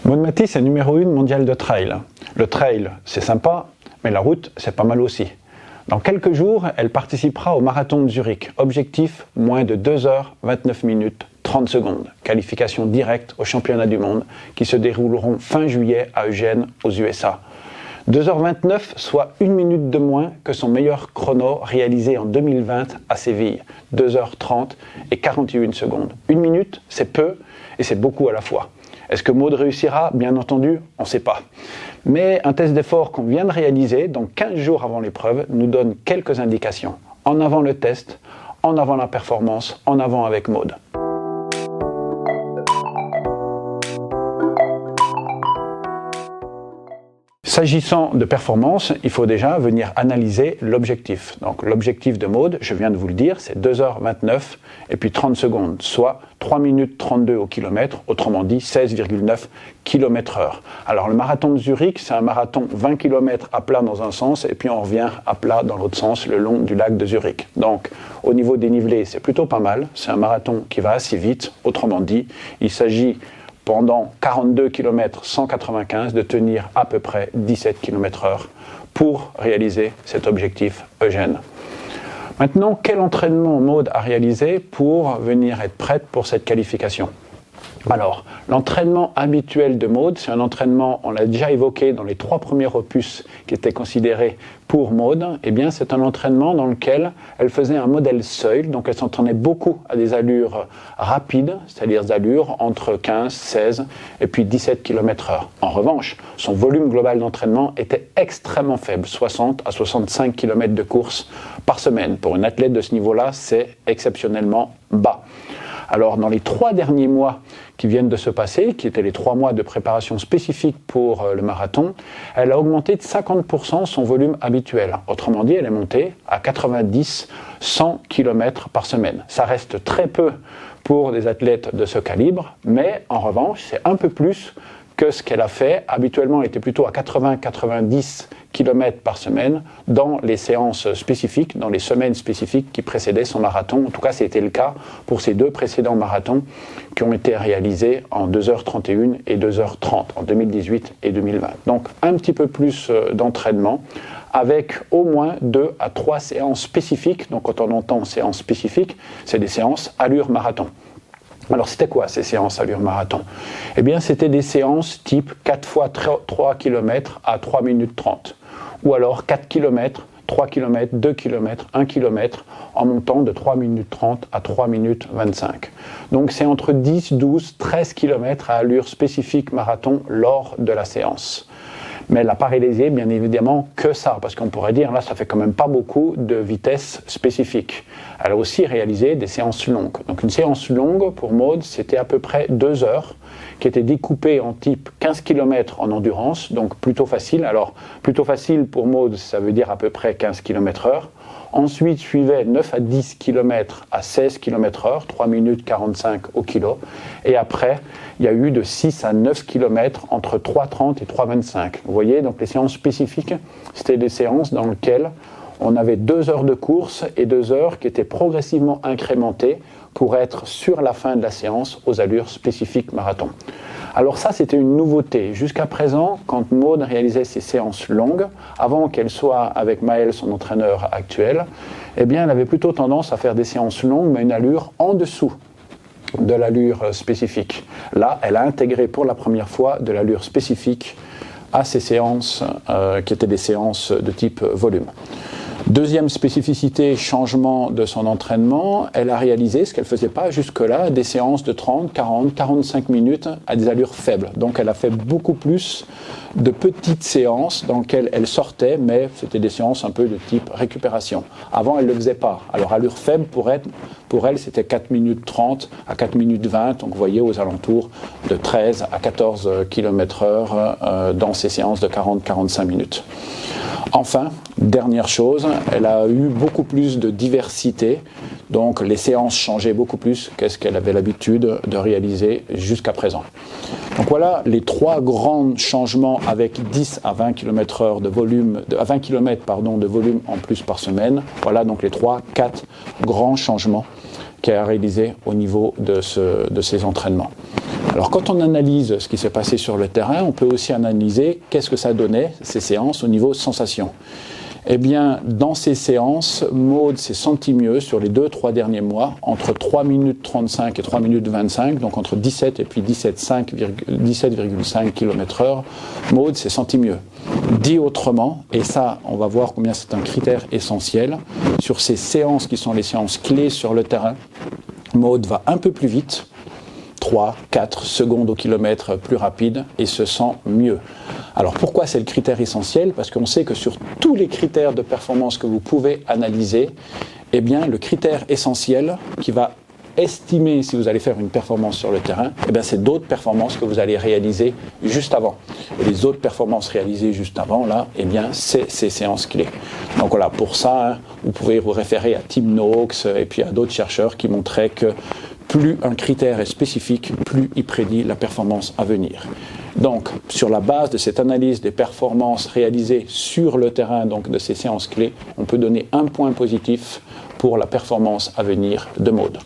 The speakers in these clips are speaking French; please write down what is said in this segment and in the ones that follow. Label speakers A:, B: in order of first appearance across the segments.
A: Maude Matisse est numéro 1 mondial de trail. Le trail, c'est sympa, mais la route, c'est pas mal aussi. Dans quelques jours, elle participera au marathon de Zurich. Objectif, moins de 2 heures, 29 minutes, 30 secondes. Qualification directe aux championnats du monde qui se dérouleront fin juillet à Eugene, aux USA. 2h29, soit 1 minute de moins que son meilleur chrono réalisé en 2020 à Séville. 2h30 et 41 secondes. 1 minute, c'est peu et c'est beaucoup à la fois. Est-ce que Maude réussira? Bien entendu, on ne sait pas. Mais un test d'effort qu'on vient de réaliser, donc 15 jours avant l'épreuve, nous donne quelques indications. En avant le test, en avant la performance, en avant avec Maude. S'agissant de performance, il faut déjà venir analyser l'objectif. Donc l'objectif de Maude, je viens de vous le dire, c'est 2h29 et puis 30 secondes, soit 3 minutes 32 au kilomètre, autrement dit 16,9 km/h. Alors le marathon de Zurich, c'est un marathon 20 km à plat dans un sens et puis on revient à plat dans l'autre sens le long du lac de Zurich. Donc au niveau dénivelé, c'est plutôt pas mal, c'est un marathon qui va assez vite, autrement dit, il s'agit pendant 42 km 195 de tenir à peu près 17 km/h pour réaliser cet objectif Eugene. Maintenant, quel entraînement Maude a réalisé pour venir être prête pour cette qualification? Alors, l'entraînement habituel de Maude, c'est un entraînement, on l'a déjà évoqué dans les 3 premiers opus qui étaient considérés pour Maude, eh bien c'est un entraînement dans lequel elle faisait un modèle seuil, donc elle s'entraînait beaucoup à des allures rapides, c'est-à-dire des allures entre 15, 16 et puis 17 km/h. En revanche, son volume global d'entraînement était extrêmement faible, 60 à 65 km de course par semaine. Pour une athlète de ce niveau-là, c'est exceptionnellement bas. Alors, dans les 3 derniers mois qui viennent de se passer, qui étaient les 3 mois de préparation spécifique pour le marathon, elle a augmenté de 50% son volume habituel. Autrement dit, elle est montée à 90-100 km par semaine. Ça reste très peu pour des athlètes de ce calibre, mais en revanche, c'est un peu plus que ce qu'elle a fait. Habituellement, elle était plutôt à 80-90 km par semaine dans les séances spécifiques, dans les semaines spécifiques qui précédaient son marathon. En tout cas, c'était le cas pour ces 2 précédents marathons qui ont été réalisés en 2h31 et 2h30, en 2018 et 2020. Donc, un petit peu plus d'entraînement avec au moins 2 à 3 séances spécifiques. Donc, quand on entend séances spécifiques, c'est des séances allure marathon. Alors, c'était quoi ces séances allure marathon? Eh bien, c'était des séances type 4 fois 3 km à 3 minutes 30. Ou alors 4 km, 3 km, 2 km, 1 km, en montant de 3 minutes 30 à 3 minutes 25. Donc, c'est entre 10, 12, 13 km à allure spécifique marathon lors de la séance. Mais elle n'a pas réalisé, bien évidemment, que ça, parce qu'on pourrait dire, là, ça fait quand même pas beaucoup de vitesse spécifique. Elle a aussi réalisé des séances longues. Donc une séance longue, pour Maude, c'était à peu près 2 heures, qui étaient découpées en type 15 km en endurance, donc plutôt facile. Alors, plutôt facile pour Maude, ça veut dire à peu près 15 km/h. Ensuite, suivait 9 à 10 km à 16 km/h, 3 minutes 45 au kilo. Et après, il y a eu de 6 à 9 km entre 3,30 et 3,25. Vous voyez, donc les séances spécifiques, c'était des séances dans lesquelles on avait 2 heures de course et 2 heures qui étaient progressivement incrémentées pour être sur la fin de la séance aux allures spécifiques marathon. Alors ça, c'était une nouveauté. Jusqu'à présent, quand Maude réalisait ses séances longues, avant qu'elle soit avec Maël, son entraîneur actuel, eh bien, elle avait plutôt tendance à faire des séances longues, mais une allure en dessous de l'allure spécifique. Là, elle a intégré pour la première fois de l'allure spécifique à ces séances qui étaient des séances de type volume. Deuxième spécificité, changement de son entraînement, elle a réalisé, ce qu'elle ne faisait pas jusque-là, des séances de 30, 40, 45 minutes à des allures faibles. Donc elle a fait beaucoup plus de petites séances dans lesquelles elle sortait, mais c'était des séances un peu de type récupération. Avant, elle ne le faisait pas. Alors allure faible, pour elle, c'était 4 minutes 30 à 4 minutes 20, donc vous voyez aux alentours de 13 à 14 km/h dans ces séances de 40-45 minutes. Enfin, dernière chose, elle a eu beaucoup plus de diversité, donc les séances changeaient beaucoup plus qu'est-ce qu'elle avait l'habitude de réaliser jusqu'à présent. Donc voilà les 3 grands changements avec 10 à 20 km/h de volume, à 20 km de volume en plus par semaine. Voilà donc les 3-4 grands changements qu'elle a réalisés au niveau de ses entraînements. Alors quand on analyse ce qui s'est passé sur le terrain, on peut aussi analyser qu'est-ce que ça donnait, ces séances, au niveau sensation. Eh bien, dans ces séances, Maud s'est sentie mieux sur les 2-3 derniers mois, entre 3 minutes 35 et 3 minutes 25, donc entre 17 et puis 17,5 km/h, Maud s'est sentie mieux. Dit autrement, et ça, on va voir combien c'est un critère essentiel, sur ces séances qui sont les séances clés sur le terrain, Maud va un peu plus vite, 3-4 secondes au kilomètre plus rapide et se sent mieux. Alors pourquoi c'est le critère essentiel? Parce qu'on sait que sur tous les critères de performance que vous pouvez analyser, eh bien le critère essentiel qui va estimer si vous allez faire une performance sur le terrain, eh bien c'est d'autres performances que vous allez réaliser juste avant. Et les autres performances réalisées juste avant, là, eh bien c'est ces séances clés. Donc voilà, pour ça, hein, vous pouvez vous référer à Tim Noakes et puis à d'autres chercheurs qui montraient que plus un critère est spécifique, plus il prédit la performance à venir. Donc, sur la base de cette analyse des performances réalisées sur le terrain, donc de ces séances clés, on peut donner un point positif pour la performance à venir de Maud.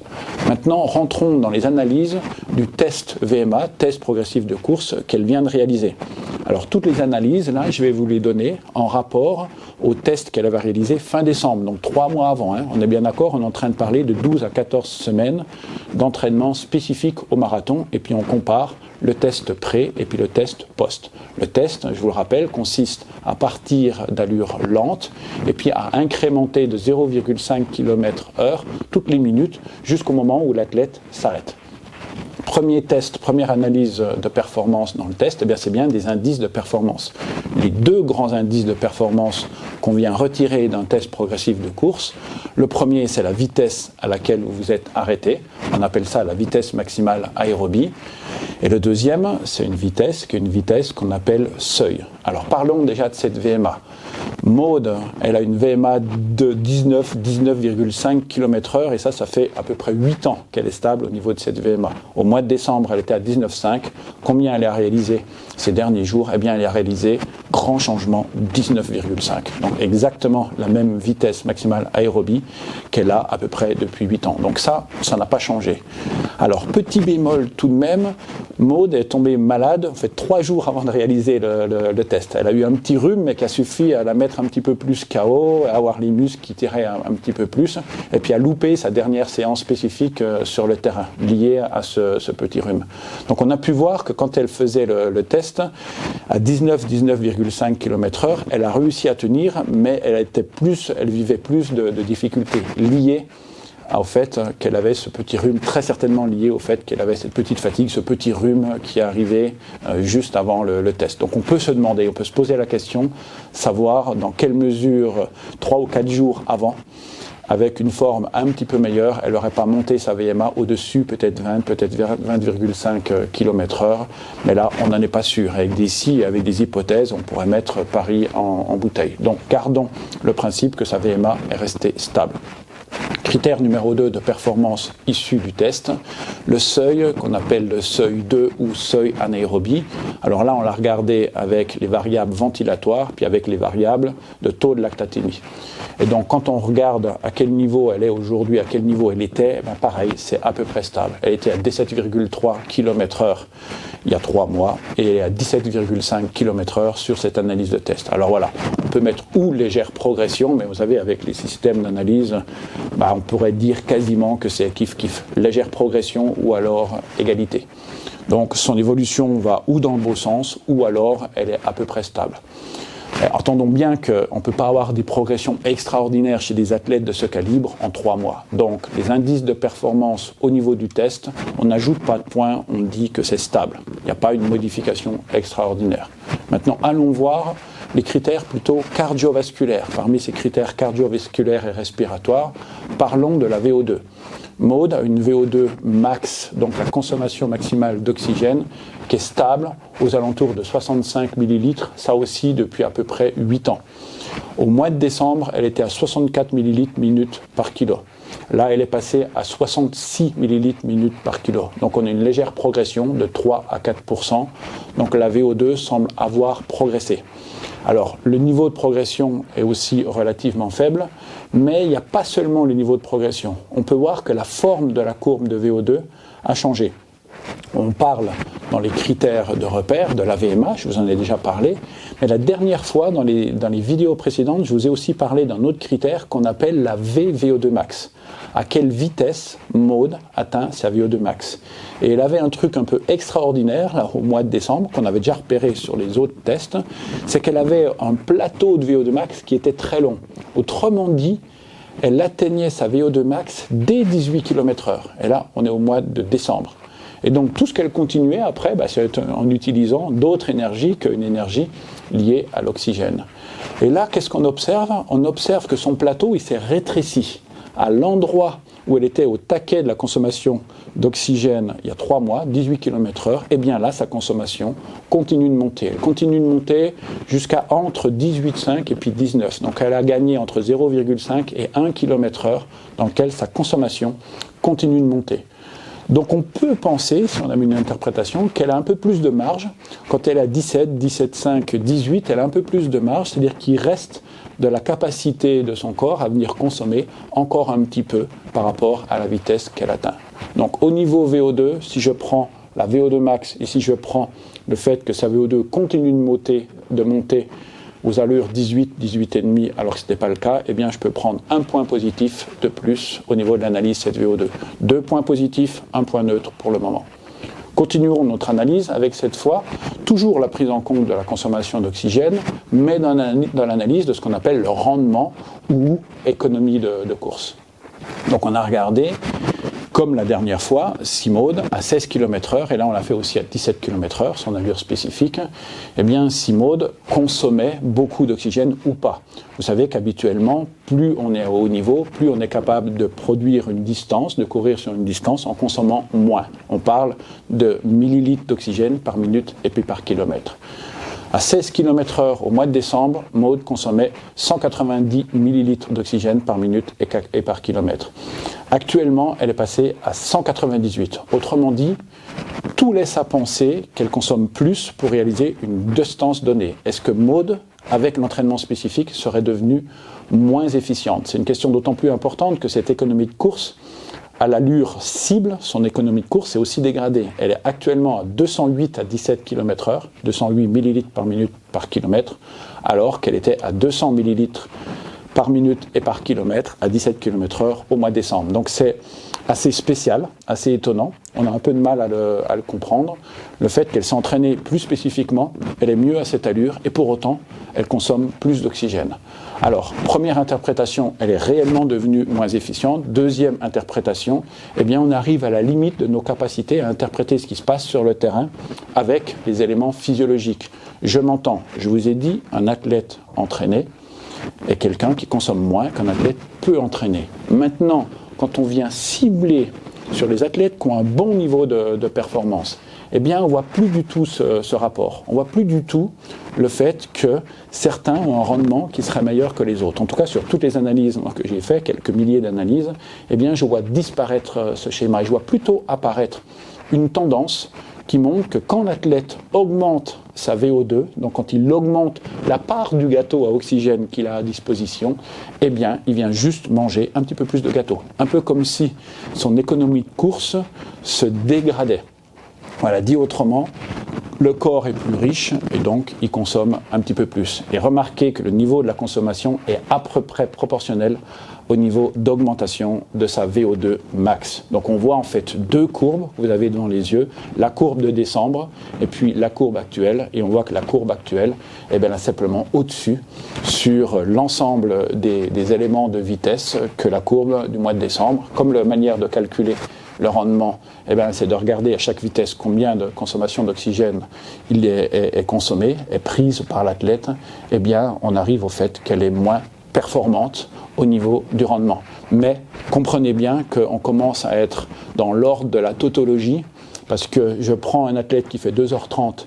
A: Maintenant, rentrons dans les analyses du test VMA, test progressif de course, qu'elle vient de réaliser. Alors, toutes les analyses, là, je vais vous les donner en rapport au test qu'elle avait réalisé fin décembre, donc 3 mois avant. Hein. On est bien d'accord, on est en train de parler de 12 à 14 semaines d'entraînement spécifique au marathon, et puis on compare le test pré et puis le test post. Le test, je vous le rappelle, consiste à partir d'allure lente et puis à incrémenter de 0,5 km/h toutes les minutes jusqu'au moment où l'athlète s'arrête. Premier test, première analyse de performance dans le test, eh bien c'est bien des indices de performance. Les 2 grands indices de performance qu'on vient retirer d'un test progressif de course, le premier c'est la vitesse à laquelle vous vous êtes arrêté, on appelle ça la vitesse maximale aérobie, et le deuxième c'est une vitesse qu'on appelle seuil. Alors parlons déjà de cette VMA. Maud, elle a une VMA de 19,5 km/h et ça fait à peu près 8 ans qu'elle est stable au niveau de cette VMA. Au mois de décembre, elle était à 19,5. Combien elle a réalisé ces derniers jours? Eh bien, elle a réalisé, grand changement, 19,5. Donc exactement la même vitesse maximale aérobie qu'elle a à peu près depuis 8 ans. Donc ça n'a pas changé. Alors, petit bémol tout de même, Maud est tombée malade, en fait 3 jours avant de réaliser le test. Elle a eu un petit rhume, mais qui a suffi à la mettre un petit peu plus KO, à avoir les muscles qui tiraient un petit peu plus, et puis à louper sa dernière séance spécifique sur le terrain, liée à ce petit rhume. Donc on a pu voir que quand elle faisait le test, à 19,5 km/h, elle a réussi à tenir, mais elle vivait plus de difficultés liées au fait qu'elle avait ce petit rhume, très certainement lié au fait qu'elle avait cette petite fatigue, ce petit rhume qui est arrivé juste avant le test. Donc on peut se demander, on peut se poser la question, savoir dans quelle mesure, 3 ou 4 jours avant, avec une forme un petit peu meilleure, elle n'aurait pas monté sa VMA au-dessus, peut-être 20,5 km/h, mais là on n'en est pas sûr. Avec des si, avec des hypothèses, on pourrait mettre Paris en bouteille. Donc gardons le principe que sa VMA est restée stable. Critère numéro 2 de performance issu du test, le seuil qu'on appelle le seuil 2 ou seuil anaérobie. Alors là, on l'a regardé avec les variables ventilatoires, puis avec les variables de taux de lactatémie. Et donc, quand on regarde à quel niveau elle est aujourd'hui, à quel niveau elle était, eh bien pareil, c'est à peu près stable. Elle était à 17,3 km/h il y a 3 mois et elle est à 17,5 km/h sur cette analyse de test. Alors voilà, on peut mettre ou légère progression, mais vous savez, avec les systèmes d'analyse, on pourrait dire quasiment que c'est kiff-kiff, légère progression ou alors égalité. Donc son évolution va ou dans le beau sens ou alors elle est à peu près stable. Entendons bien qu'on ne peut pas avoir des progressions extraordinaires chez des athlètes de ce calibre en 3 mois. Donc les indices de performance au niveau du test, on n'ajoute pas de points, on dit que c'est stable. Il n'y a pas une modification extraordinaire. Maintenant, allons voir les critères plutôt cardiovasculaires. Parmi ces critères cardiovasculaires et respiratoires, parlons de la VO2. Maud a une VO2 max, donc la consommation maximale d'oxygène, qui est stable aux alentours de 65 ml, ça aussi depuis à peu près 8 ans. Au mois de décembre, elle était à 64 ml minute par kilo. Là, elle est passée à 66 ml minute par kilo. Donc on a une légère progression de 3 à 4%. Donc la VO2 semble avoir progressé. Alors, le niveau de progression est aussi relativement faible, mais il n'y a pas seulement le niveau de progression. On peut voir que la forme de la courbe de VO2 a changé. On parle dans les critères de repère de la VMA, je vous en ai déjà parlé, mais la dernière fois, dans les vidéos précédentes, je vous ai aussi parlé d'un autre critère qu'on appelle la VVO2 max. À quelle vitesse Maud atteint sa VO2 max. Et elle avait un truc un peu extraordinaire là, au mois de décembre, qu'on avait déjà repéré sur les autres tests, c'est qu'elle avait un plateau de VO2 max qui était très long. Autrement dit, elle atteignait sa VO2 max dès 18 km/h. Et là, on est au mois de décembre. Et donc tout ce qu'elle continuait après, c'est en utilisant d'autres énergies qu'une énergie liée à l'oxygène. Et là, qu'est-ce qu'on observe? On observe que son plateau, il s'est rétréci. À l'endroit où elle était au taquet de la consommation d'oxygène il y a 3 mois, 18 km/h, et bien là, sa consommation continue de monter. Elle continue de monter jusqu'à entre 18,5 et puis 19. Donc elle a gagné entre 0,5 et 1 km/h dans lequel sa consommation continue de monter. Donc on peut penser, si on a une interprétation, qu'elle a un peu plus de marge. Quand elle a 17, 17,5, 18, elle a un peu plus de marge, c'est-à-dire qu'il reste de la capacité de son corps à venir consommer encore un petit peu par rapport à la vitesse qu'elle atteint. Donc au niveau VO2, si je prends la VO2 max et si je prends le fait que sa VO2 continue de monter aux allures 18, 18,5 alors que ce n'était pas le cas, eh bien je peux prendre un point positif de plus au niveau de l'analyse cette VO2. 2 points positifs, 1 point neutre pour le moment. Continuons notre analyse avec cette fois toujours la prise en compte de la consommation d'oxygène, mais dans l'analyse de ce qu'on appelle le rendement ou économie de course. Donc on a regardé, comme la dernière fois, Maud à 16 km/h, et là on l'a fait aussi à 17 km/h, son allure spécifique, eh bien Maud consommait beaucoup d'oxygène ou pas. Vous savez qu'habituellement, plus on est à haut niveau, plus on est capable de produire une distance, de courir sur une distance en consommant moins. On parle de millilitres d'oxygène par minute et puis par kilomètre. À 16 km/h au mois de décembre, Maud consommait 190 ml d'oxygène par minute et par kilomètre. Actuellement, elle est passée à 198. Autrement dit, tout laisse à penser qu'elle consomme plus pour réaliser une distance donnée. Est-ce que Maud, avec l'entraînement spécifique, serait devenue moins efficiente? C'est une question d'autant plus importante que cette économie de course, à l'allure cible, son économie de course est aussi dégradée. Elle est actuellement à 208 à 17 km/h, 208 ml par minute par kilomètre, alors qu'elle était à 200 ml par minute et par kilomètre à 17 km/h au mois de décembre. Donc c'est assez spécial, assez étonnant. On a un peu de mal à le comprendre. Le fait qu'elle s'entraînait plus spécifiquement, elle est mieux à cette allure et pour autant, elle consomme plus d'oxygène. Alors, première interprétation, elle est réellement devenue moins efficiente. Deuxième interprétation, eh bien, on arrive à la limite de nos capacités à interpréter ce qui se passe sur le terrain avec les éléments physiologiques. Je m'entends, je vous ai dit, un athlète entraîné est quelqu'un qui consomme moins qu'un athlète peu entraîné. Maintenant, quand on vient cibler sur les athlètes qui ont un bon niveau de performance, eh bien, on ne voit plus du tout ce rapport. On ne voit plus du tout le fait que certains ont un rendement qui serait meilleur que les autres. En tout cas, sur toutes les analyses que j'ai fait, quelques milliers d'analyses, eh bien, je vois disparaître ce schéma et je vois plutôt apparaître une tendance qui montre que quand l'athlète augmente sa VO2, donc quand il augmente la part du gâteau à oxygène qu'il a à disposition, eh bien, il vient juste manger un petit peu plus de gâteau. Un peu comme si son économie de course se dégradait. Voilà, dit autrement, le corps est plus riche et donc il consomme un petit peu plus. Et remarquez que le niveau de la consommation est à peu près proportionnel au niveau d'augmentation de sa VO2 max. Donc on voit en fait 2 courbes, vous avez devant les yeux, la courbe de décembre et puis la courbe actuelle. Et on voit que la courbe actuelle, eh bien, elle est simplement au-dessus sur l'ensemble des éléments de vitesse que la courbe du mois de décembre. Comme la manière de calculer le rendement, eh bien, c'est de regarder à chaque vitesse combien de consommation d'oxygène il est consommé, est prise par l'athlète. Eh bien, on arrive au fait qu'elle est moins performante au niveau du rendement. Mais comprenez bien qu'on commence à être dans l'ordre de la tautologie, parce que je prends un athlète qui fait 2h30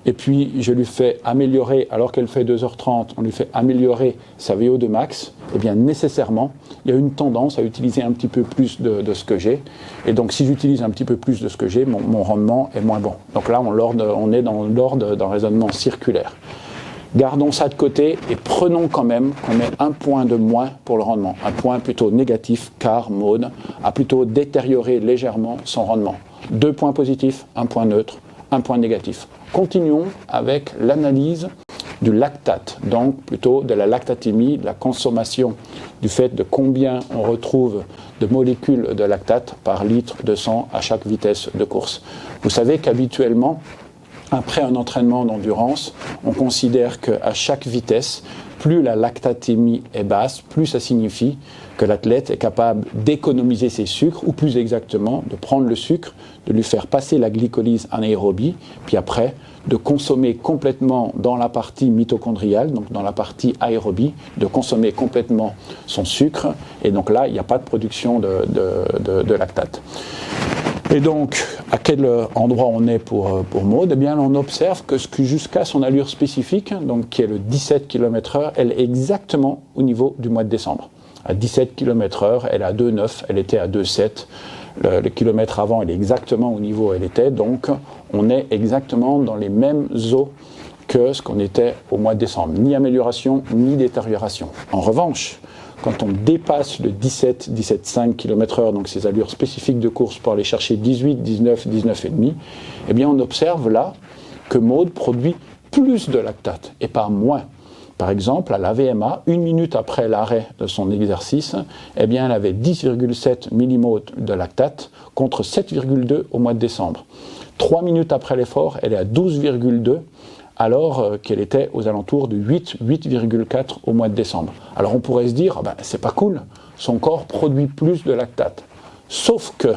A: et puis je lui fais améliorer, alors qu'elle fait 2h30, on lui fait améliorer sa VO2 max, eh bien nécessairement, il y a une tendance à utiliser un petit peu plus de ce que j'ai. Et donc si j'utilise un petit peu plus de ce que j'ai, mon rendement est moins bon. Donc là, on est dans l'ordre d'un raisonnement circulaire. Gardons ça de côté et prenons quand même qu'on ait un point de moins pour le rendement. Un point plutôt négatif car Maud a plutôt détérioré légèrement son rendement. 2 points positifs, 1 point neutre, 1 point négatif. Continuons avec l'analyse du lactate, donc plutôt de la lactatémie, de la consommation, du fait de combien on retrouve de molécules de lactate par litre de sang à chaque vitesse de course. Vous savez qu'habituellement, après un entraînement d'endurance, on considère qu'à chaque vitesse, plus la lactatémie est basse, plus ça signifie que l'athlète est capable d'économiser ses sucres, ou plus exactement, de prendre le sucre, de lui faire passer la glycolyse anaérobie, puis après, de consommer complètement dans la partie mitochondriale, donc dans la partie aérobie, de consommer complètement son sucre, et donc là, il n'y a pas de production de lactate. Et donc, à quel endroit on est pour Maud? Eh bien, on observe que jusqu'à son allure spécifique, donc qui est le 17 km/h, elle est exactement au niveau du mois de décembre. À 17 km/h, elle est à 2,9, elle était à 2,7. Le kilomètre avant, elle est exactement au niveau où elle était. Donc, on est exactement dans les mêmes eaux que ce qu'on était au mois de décembre. Ni amélioration, ni détérioration. En revanche, quand on dépasse le 17,5 km/h, donc ces allures spécifiques de course pour aller chercher 18, 19, 19,5, eh bien on observe là que Maud produit plus de lactate et pas moins. Par exemple, à la VMA, 1 minute après l'arrêt de son exercice, eh bien elle avait 10,7 millimol de lactate contre 7,2 au mois de décembre. 3 minutes après l'effort, elle est à 12,2 alors qu'elle était aux alentours de 8,4 au mois de décembre. Alors on pourrait se dire, c'est pas cool, son corps produit plus de lactate. Sauf que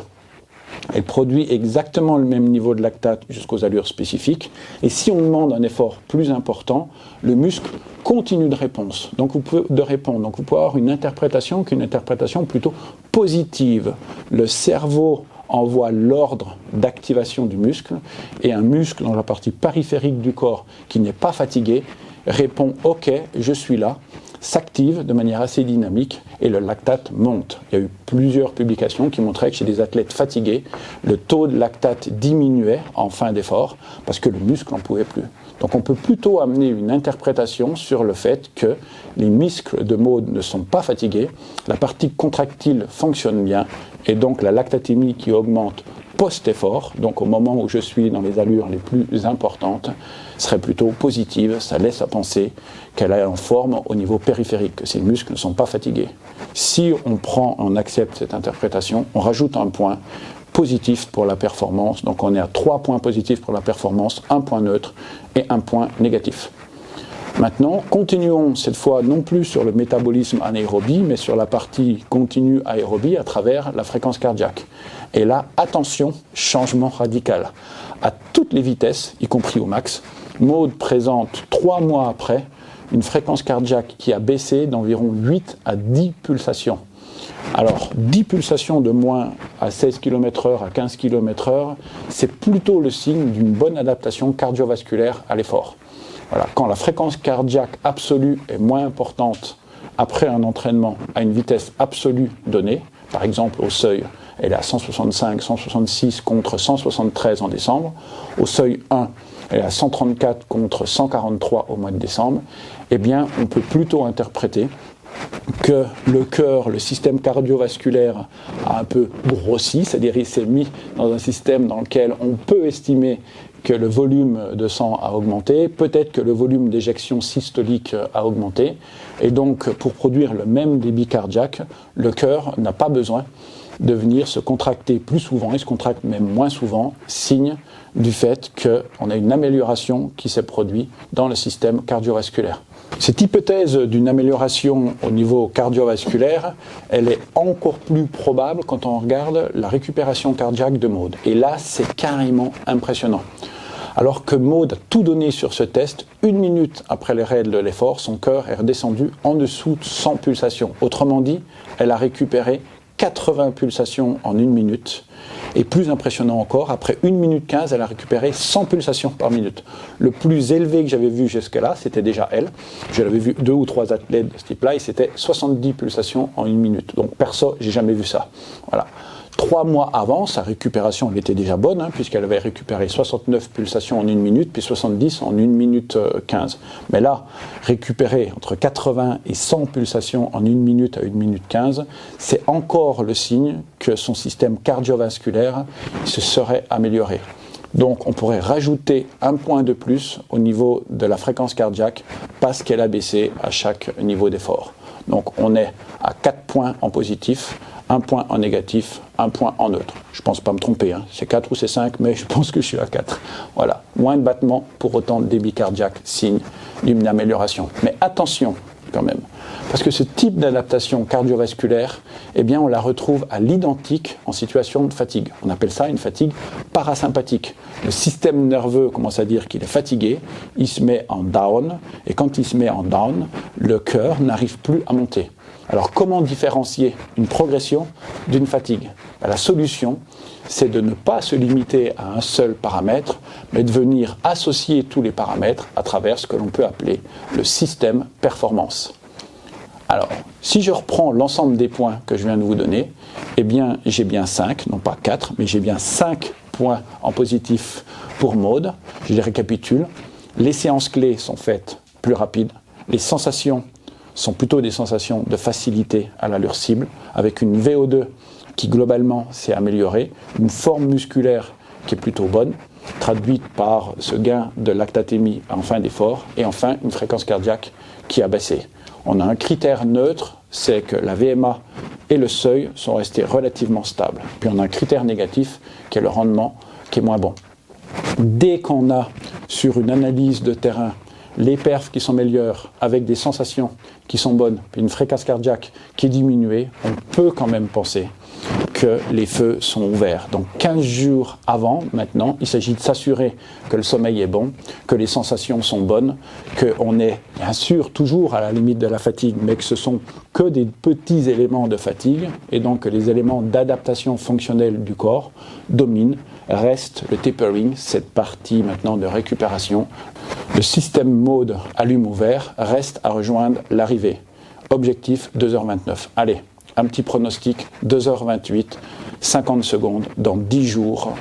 A: elle produit exactement le même niveau de lactate jusqu'aux allures spécifiques, et si on demande un effort plus important, le muscle continue de répondre. Donc vous pouvez avoir une interprétation qui est une interprétation plutôt positive. Le cerveau envoie l'ordre d'activation du muscle, et un muscle dans la partie périphérique du corps qui n'est pas fatigué répond « Ok, je suis là », s'active de manière assez dynamique et le lactate monte. Il y a eu plusieurs publications qui montraient que chez des athlètes fatigués, le taux de lactate diminuait en fin d'effort parce que le muscle n'en pouvait plus. Donc on peut plutôt amener une interprétation sur le fait que les muscles de Maud ne sont pas fatigués, la partie contractile fonctionne bien et donc la lactatémie qui augmente post-effort, donc au moment où je suis dans les allures les plus importantes, serait plutôt positive. Ça laisse à penser qu'elle est en forme au niveau périphérique, que ses muscles ne sont pas fatigués. Si on accepte cette interprétation, on rajoute un point positif pour la performance. Donc on est à 3 points positifs pour la performance, 1 point neutre et 1 point négatif. Maintenant, continuons cette fois non plus sur le métabolisme anaérobie, mais sur la partie continue aérobie à travers la fréquence cardiaque. Et là, attention, changement radical. À toutes les vitesses, y compris au max, Maud présente 3 mois après une fréquence cardiaque qui a baissé d'environ 8 à 10 pulsations. Alors, 10 pulsations de moins à 16 km/h, à 15 km/h, c'est plutôt le signe d'une bonne adaptation cardiovasculaire à l'effort. Voilà. Quand la fréquence cardiaque absolue est moins importante après un entraînement à une vitesse absolue donnée, par exemple au seuil, elle est à 165, 166 contre 173 en décembre, au seuil 1, elle est à 134 contre 143 au mois de décembre, eh bien on peut plutôt interpréter que le cœur, le système cardiovasculaire a un peu grossi, c'est-à-dire il s'est mis dans un système dans lequel on peut estimer que le volume de sang a augmenté, peut-être que le volume d'éjection systolique a augmenté, et donc pour produire le même débit cardiaque, le cœur n'a pas besoin de venir se contracter plus souvent, il se contracte même moins souvent, signe du fait qu'on a une amélioration qui s'est produite dans le système cardiovasculaire. Cette hypothèse d'une amélioration au niveau cardiovasculaire, elle est encore plus probable quand on regarde la récupération cardiaque de Maud. Et là, c'est carrément impressionnant. Alors que Maud a tout donné sur ce test, 1 minute après les règles de l'effort, son cœur est redescendu en dessous de 100 pulsations. Autrement dit, elle a récupéré 80 pulsations en 1 minute. Et plus impressionnant encore, après 1 minute 15, elle a récupéré 100 pulsations par minute. Le plus élevé que j'avais vu jusque-là, c'était déjà elle. Je l'avais vu 2 ou 3 athlètes de ce type-là, et c'était 70 pulsations en 1 minute. Donc perso, j'ai jamais vu ça. Voilà. 3 mois avant, sa récupération elle était déjà bonne, puisqu'elle avait récupéré 69 pulsations en 1 minute, puis 70 en 1 minute 15. Mais là, récupérer entre 80 et 100 pulsations en 1 minute à 1 minute 15, c'est encore le signe que son système cardiovasculaire se serait amélioré. Donc on pourrait rajouter un point de plus au niveau de la fréquence cardiaque parce qu'elle a baissé à chaque niveau d'effort. Donc on est à 4 points en positif, 1 point en négatif, 1 point en neutre. Je ne pense pas me tromper, c'est 4 ou c'est 5, mais je pense que je suis à 4. Voilà, moins de battements, pour autant de débit cardiaque, signe d'une amélioration. Mais attention quand même, parce que ce type d'adaptation cardiovasculaire, eh bien on la retrouve à l'identique en situation de fatigue. On appelle ça une fatigue parasympathique. Le système nerveux commence à dire qu'il est fatigué, il se met en down, et quand il se met en down, le cœur n'arrive plus à monter. Alors comment différencier une progression d'une fatigue? La solution, c'est de ne pas se limiter à un seul paramètre, mais de venir associer tous les paramètres à travers ce que l'on peut appeler le système performance. Alors, si je reprends l'ensemble des points que je viens de vous donner, eh bien, j'ai bien 5, non pas 4, mais j'ai bien 5 points en positif pour Maud. Je les récapitule. Les séances clés sont faites plus rapides. Les sensations sont plutôt des sensations de facilité à l'allure cible, avec une VO2 qui globalement s'est améliorée, une forme musculaire qui est plutôt bonne, traduite par ce gain de lactatémie en fin d'effort, et enfin une fréquence cardiaque qui a baissé. On a un critère neutre, c'est que la VMA et le seuil sont restés relativement stables. Puis on a un critère négatif qui est le rendement qui est moins bon. Dès qu'on a sur une analyse de terrain les perfs qui sont meilleurs, avec des sensations qui sont bonnes, puis une fréquence cardiaque qui est diminuée, on peut quand même penser que les feux sont ouverts. Donc 15 jours avant, maintenant, il s'agit de s'assurer que le sommeil est bon, que les sensations sont bonnes, qu'on est bien sûr toujours à la limite de la fatigue, mais que ce sont que des petits éléments de fatigue, et donc que les éléments d'adaptation fonctionnelle du corps dominent. Reste le tapering, cette partie maintenant de récupération. Le système mode allume ouvert reste à rejoindre l'arrivée. Objectif 2h29. Allez, un petit pronostic, 2h28, 50 secondes dans 10 jours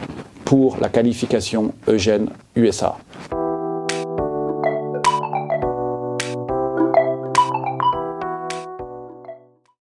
A: pour la qualification Eugène USA.